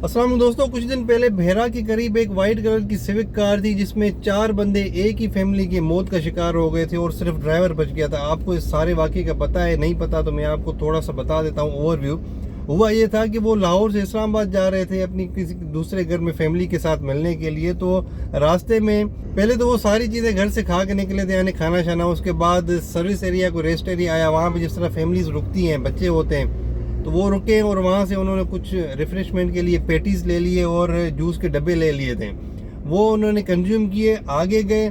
अस्सलाम दोस्तों, कुछ दिन पहले भेरा के करीब एक वाइट कलर की सिविक कार थी जिसमें 4 बंदे एक ही फैमिली की मौत का शिकार हो गए थे और सिर्फ ड्राइवर बच गया था। आपको इस सारे वाकये का पता है? नहीं पता तो मैं आपको थोड़ा सा बता देता हूँ ओवरव्यू। हुआ ये था कि वो लाहौर से इस्लामाबाद जा रहे थे अपनी किसी दूसरे घर में फैमिली के साथ मिलने के लिए। तो रास्ते में पहले तो वो सारी चीज़ें घर से खा के निकले थे, यानी खाना शाना। उसके बाद सर्विस एरिया को रेस्ट एरिया आया, वहाँ पे जिस तरह फैमिलीज रुकती हैं, बच्चे होते हैं, तो वो रुके और वहाँ से उन्होंने कुछ रिफ्रेशमेंट के लिए पेटीज ले लिए और जूस के डब्बे ले लिए थे। वो उन्होंने कंज्यूम किए, आगे गए।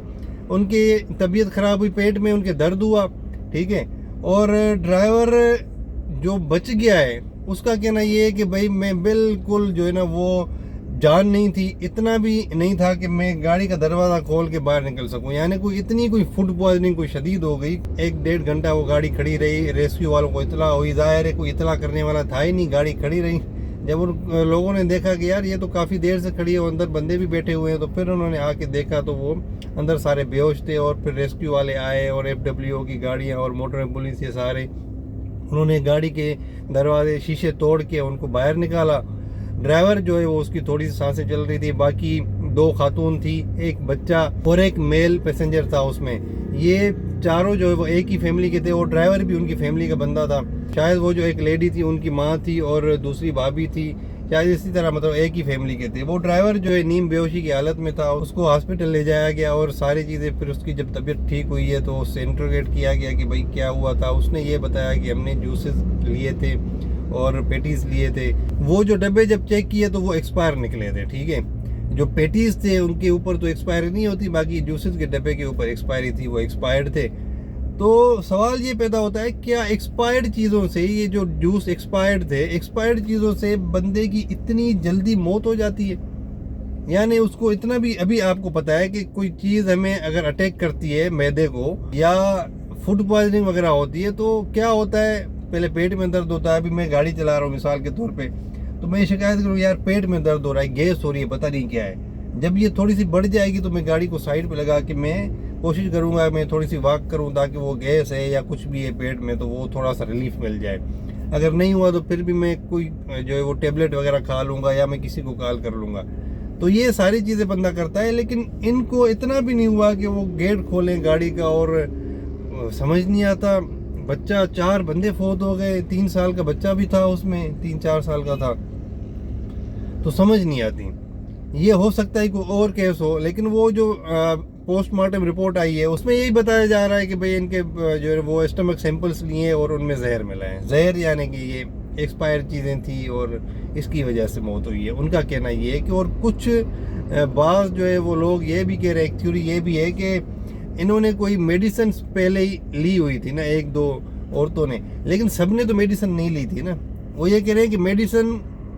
उनकी तबीयत ख़राब हुई, पेट में उनके दर्द हुआ, ठीक है। और ड्राइवर जो बच गया है उसका कहना ये है कि भाई मैं बिल्कुल जो है ना, वो जान नहीं थी, इतना भी नहीं था कि मैं गाड़ी का दरवाज़ा खोल के बाहर निकल सकूं। यानी कोई फूड पॉइजनिंग कोई शदीद हो गई। 1-1.5 घंटा वो गाड़ी खड़ी रही। रेस्क्यू वालों को इतला हुई, जाहिर है कोई इतला करने वाला था ही नहीं, गाड़ी खड़ी रही। जब उन लोगों ने देखा कि यार ये तो काफ़ी देर से खड़ी है, अंदर बंदे भी बैठे हुए हैं, तो फिर उन्होंने आके देखा तो वो अंदर सारे बेहोश थे। और फिर रेस्क्यू वाले आए और FWO की गाड़ियाँ और मोटर पुलिस, ये सारे उन्होंने गाड़ी के दरवाजे शीशे तोड़ के उनको बाहर निकाला। ड्राइवर जो है वो उसकी थोड़ी सी सांसें चल रही थी। बाकी 2 खातून थी, एक बच्चा और एक मेल पैसेंजर था उसमें। ये चारों जो है वो एक ही फैमिली के थे और ड्राइवर भी उनकी फैमिली का बंदा था। शायद वो जो एक लेडी थी उनकी माँ थी और दूसरी भाभी थी, शायद इसी तरह, मतलब एक ही फैमिली के थे। वो ड्राइवर जो है नीम बेहोशी की हालत में था, उसको हॉस्पिटल ले जाया गया और सारी चीज़ें। फिर उसकी जब तबीयत ठीक हुई है तो उससे इंटरोगेट किया गया कि भाई क्या हुआ था। उसने ये बताया कि हमने जूसेस लिए थे और पेटीज लिए थे। वो जो डब्बे जब चेक किए तो वो एक्सपायर निकले थे, ठीक है। जो पेटीज थे उनके ऊपर तो एक्सपायरी नहीं होती, बाकी जूसेस के डब्बे के ऊपर एक्सपायरी थी, वो एक्सपायर्ड थे। तो सवाल ये पैदा होता है, क्या एक्सपायर्ड चीज़ों से, ये जो जूस एक्सपायर्ड थे, एक्सपायर्ड चीज़ों से बंदे की इतनी जल्दी मौत हो जाती है? यानी उसको इतना भी, अभी आपको पता है कि कोई चीज़ हमें अगर अटैक करती है, मैदे को, या फूड पॉइजनिंग वगैरह होती है, तो क्या होता है? पहले पेट में दर्द होता है। अभी मैं गाड़ी चला रहा हूँ मिसाल के तौर पे, तो मैं शिकायत करूँ यार पेट में दर्द हो रहा है, गैस हो रही है, पता नहीं क्या है। जब ये थोड़ी सी बढ़ जाएगी तो मैं गाड़ी को साइड पे लगा के मैं कोशिश करूँगा मैं थोड़ी सी वॉक करूँ, ताकि वो गैस है या कुछ भी है पेट में तो वो थोड़ा सा रिलीफ मिल जाए। अगर नहीं हुआ तो फिर भी मैं कोई जो है वो टेबलेट वगैरह खा लूँगा या मैं किसी को कॉल कर लूँगा। तो ये सारी चीज़ें बंदा करता है, लेकिन इनको इतना भी नहीं हुआ कि वो गेट खोलें गाड़ी का। और समझ नहीं आता, बच्चा, 4 बंदे फौत हो गए, 3 साल का बच्चा भी था उसमें, 3-4 साल का था। तो समझ नहीं आती। ये हो सकता है कोई और केस हो, लेकिन वो जो पोस्टमार्टम रिपोर्ट आई है उसमें यही बताया जा रहा है कि भाई इनके जो है वो स्टमक सैंपल्स लिए और उनमें जहर मिला है। जहर यानी कि ये एक्सपायर चीज़ें थी और इसकी वजह से मौत हुई है, उनका कहना ये है कि। और कुछ बाज़ जो है वो लोग ये भी कह रहे हैं, थ्योरी ये भी है कि इन्होंने कोई मेडिसिन पहले ही ली हुई थी ना, 1-2 औरतों ने, लेकिन सबने तो मेडिसिन नहीं ली थी ना। वो ये कह रहे हैं कि मेडिसिन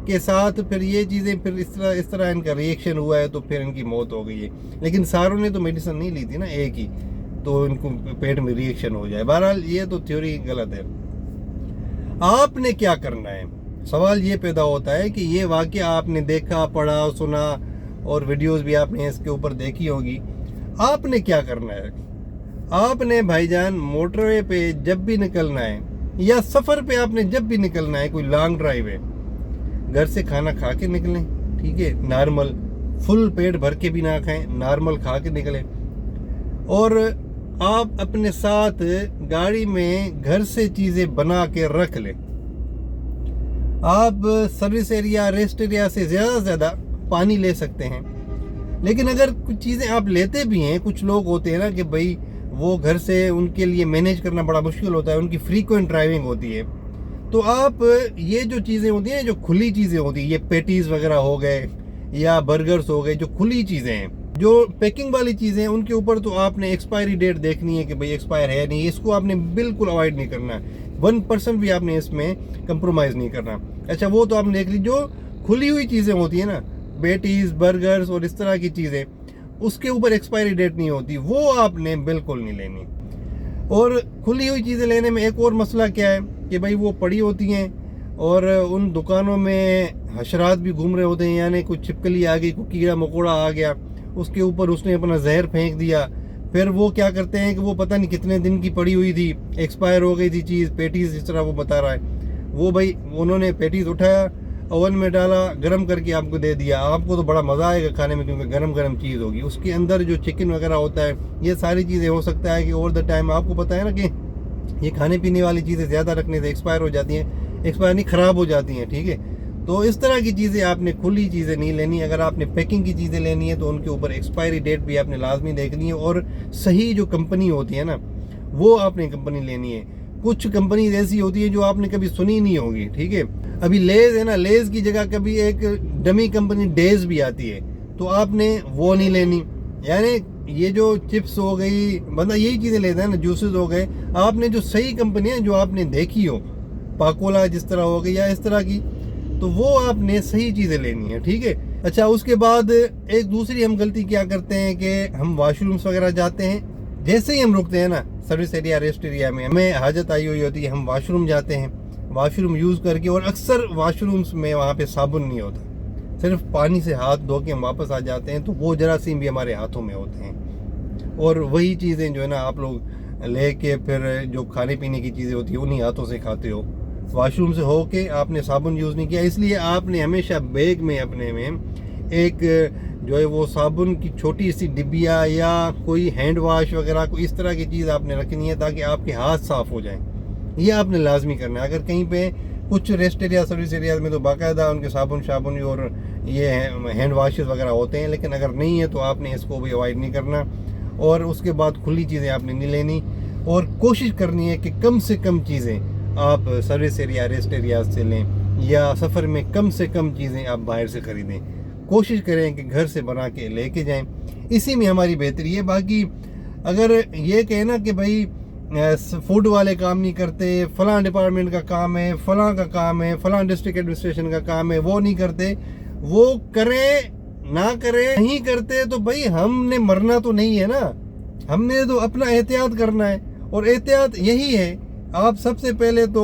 के साथ फिर ये चीज़ें, फिर इस तरह इनका रिएक्शन हुआ है तो फिर इनकी मौत हो गई है। लेकिन सारों ने तो मेडिसिन नहीं ली थी ना, एक ही, तो इनको पेट में रिएक्शन हो जाए। बहरहाल ये तो थ्योरी गलत है। आपने क्या करना है? सवाल ये पैदा होता है कि ये वाकया आपने देखा, पढ़ा, सुना और वीडियोस भी आपने इसके ऊपर देखी होगी। आपने क्या करना है? आपने भाईजान मोटरवे पे जब भी निकलना है या सफ़र पे आपने जब भी निकलना है, कोई लॉन्ग ड्राइव है, घर से खाना खा के निकलें, ठीक है, नॉर्मल, फुल पेट भर के भी ना खाएं, नॉर्मल खा के निकलें। और आप अपने साथ गाड़ी में घर से चीज़ें बना के रख लें। आप सर्विस एरिया, रेस्ट एरिया से ज़्यादा से ज़्यादा पानी ले सकते हैं। लेकिन अगर कुछ चीज़ें आप लेते भी हैं, कुछ लोग होते हैं ना कि भाई वो घर से, उनके लिए मैनेज करना बड़ा मुश्किल होता है, उनकी फ्रीक्वेंट ड्राइविंग होती है, तो आप ये जो चीज़ें होती हैं, जो खुली चीज़ें होती हैं, ये पेटीज वगैरह हो गए या बर्गर्स हो गए, जो खुली चीज़ें हैं, जो पैकिंग वाली चीज़ें हैं, उनके ऊपर तो आपने एक्सपायरी डेट देखनी है कि भाई एक्सपायर है नहीं, इसको आपने बिल्कुल अवॉइड नहीं करना है। 1% भी आपने इसमें कंप्रोमाइज़ नहीं करना। अच्छा, वो तो आपने देख ली। जो खुली हुई चीज़ें होती हैं ना, पेटीज, बर्गर्स और इस तरह की चीज़ें, उसके ऊपर एक्सपायरी डेट नहीं होती, वो आपने बिल्कुल नहीं लेनी। और खुली हुई चीज़ें लेने में एक और मसला क्या है कि भाई वो पड़ी होती हैं और उन दुकानों में हशरात भी घूम रहे होते हैं, यानी कुछ छिपकली आ गई, कोई कीड़ा मकोड़ा आ गया, उसके ऊपर उसने अपना जहर फेंक दिया। फिर वो क्या करते हैं कि वो पता नहीं कितने दिन की पड़ी हुई थी, एक्सपायर हो गई थी चीज़, पेटीज जिस तरह वो बता रहा है, वो भाई उन्होंने पेटीज उठाया, ओवन में डाला, गरम करके आपको दे दिया, आपको तो बड़ा मज़ा आएगा खाने में क्योंकि गरम गरम चीज़ होगी। उसके अंदर जो चिकन वगैरह होता है, ये सारी चीज़ें हो सकता है कि ओवर द टाइम, आपको पता है ना कि ये खाने पीने वाली चीज़ें ज़्यादा रखने से एक्सपायर हो जाती हैं, एक्सपायर नहीं ख़राब हो जाती हैं, ठीक है। तो इस तरह की चीज़ें आपने खुली चीज़ें नहीं लेनी। अगर आपने पैकिंग की चीज़ें लेनी है तो उनके ऊपर एक्सपायरी डेट भी आपने लाजमी देखनी है, और सही जो कंपनी होती है ना वो आपने कंपनी लेनी है। कुछ कंपनी ऐसी होती है जो आपने कभी सुनी नहीं होगी, ठीक है। अभी लेज़ है ना, लेज़ की जगह कभी एक डमी कंपनी डेज भी आती है, तो आपने वो नहीं लेनी। यानी ये जो चिप्स हो गई, बंदा यही चीज़ें लेता है ना, जूसेस हो गए, आपने जो सही कंपनी है जो आपने देखी हो, पाकोला जिस तरह हो गई या इस तरह की, तो वो आपने सही चीज़ें लेनी है, ठीक है। अच्छा, उसके बाद एक दूसरी हम गलती क्या करते हैं कि हम वाशरूम्स वगैरह जाते हैं, जैसे ही हम रुकते हैं ना सर्विस एरिया, रेस्ट एरिया में, हमें हाजत आई हुई होती है, हम वाशरूम जाते हैं, वाशरूम यूज़ करके, और अक्सर वाशरूम्स में वहाँ पे साबुन नहीं होता, सिर्फ पानी से हाथ धो के हम वापस आ जाते हैं, तो वो जरासीम भी हमारे हाथों में होते हैं। और वही चीज़ें जो है ना आप लोग लेके फिर जो खाने पीने की चीज़ें होती है उन्हीं हाथों से खाते हो। वाशरूम से होके आपने साबुन यूज़ नहीं किया, इसलिए आपने हमेशा बैग में अपने में एक जो है वो साबुन की छोटी सी डिब्बिया या कोई हैंड वाश वगैरह कोई इस तरह की चीज़ आपने रखनी है ताकि आपके हाथ साफ़ हो जाएं। ये आपने लाजमी करना है। अगर कहीं पे कुछ रेस्ट एरिया, सर्विस एरिया में तो बाकायदा उनके साबुन और ये हैंड वाशेस वगैरह होते हैं, लेकिन अगर नहीं है तो आपने इसको भी अवॉइड नहीं करना। और उसके बाद खुली चीज़ें आपने नहीं लेनी, और कोशिश करनी है कि कम से कम चीज़ें आप सर्विस एरिया, रेस्ट एरिया से लें, या सफ़र में कम से कम चीज़ें आप बाहर से ख़रीदें। कोशिश करें कि घर से बना के लेके जाएं, इसी में हमारी बेहतरी है। बाकी अगर ये कहें ना कि भाई फूड वाले काम नहीं करते, फ़लाँ डिपार्टमेंट का काम है, फ़लाँ का काम है, फ़लाँ डिस्ट्रिक्ट एडमिनिस्ट्रेशन का काम है, वो नहीं करते, वो करें ना करें, नहीं करते तो भाई हमने मरना तो नहीं है ना, हमने तो अपना एहतियात करना है। और एहतियात यही है, आप सबसे पहले तो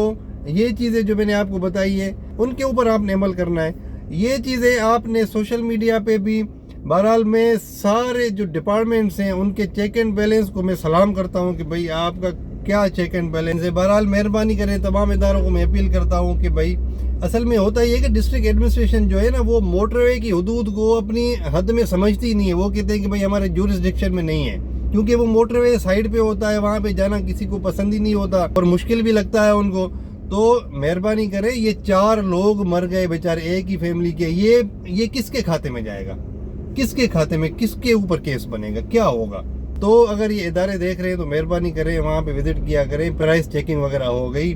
ये चीज़ें जो मैंने आपको बताई है उनके ऊपर आपने अमल करना है। ये चीज़ें आपने सोशल मीडिया पे भी, बहरहाल मैं सारे जो डिपार्टमेंट्स हैं उनके चेक एंड बैलेंस को मैं सलाम करता हूं कि भाई आपका क्या चेक एंड बैलेंस है। बहरहाल मेहरबानी करें, तमाम इदारों को मैं अपील करता हूं कि भाई असल में होता ही है कि डिस्ट्रिक्ट एडमिनिस्ट्रेशन जो है ना वो मोटरवे की हदूद को अपनी हद में समझती ही नहीं है। वो कहते हैं कि भाई हमारे जुरिस्डिक्शन में नहीं है, क्योंकि वो मोटरवे साइड पे होता है, वहाँ पे जाना किसी को पसंद ही नहीं होता और मुश्किल भी लगता है उनको। तो मेहरबानी करें, ये 4 लोग मर गए बेचारे एक ही फैमिली के, ये किसके खाते में जाएगा, किसके खाते में, किसके ऊपर केस बनेगा, क्या होगा। तो अगर ये इदारे देख रहे हैं तो मेहरबानी करें वहाँ पे विजिट किया करें। प्राइस चेकिंग वगैरह हो गई,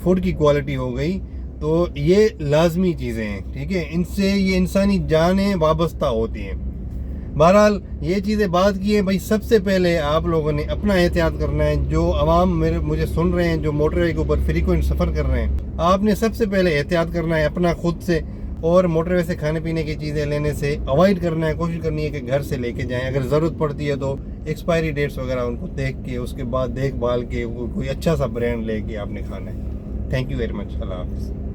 फूड की क्वालिटी हो गई, तो ये लाजमी चीज़ें हैं, ठीक है। इनसे ये इंसानी जानें वाबस्ता होती हैं। बहरहाल ये चीज़ें बात की है भाई, सबसे पहले आप लोगों ने अपना एहतियात करना है। जो अवाम मुझे सुन रहे हैं, जो मोटरवे के ऊपर फ्रीक्वेंट सफ़र कर रहे हैं, आपने सबसे पहले एहतियात करना है अपना खुद से, और मोटरवे से खाने पीने की चीज़ें लेने से अवॉइड करना है। कोशिश करनी है कि घर से लेके जाएं, अगर ज़रूरत पड़ती है तो एक्सपायरी डेट्स वगैरह उनको देख के, उसके बाद देखभाल के कोई अच्छा सा ब्रांड लेके आपने खाना है। Thank you very much. Allah हाफ़िज़।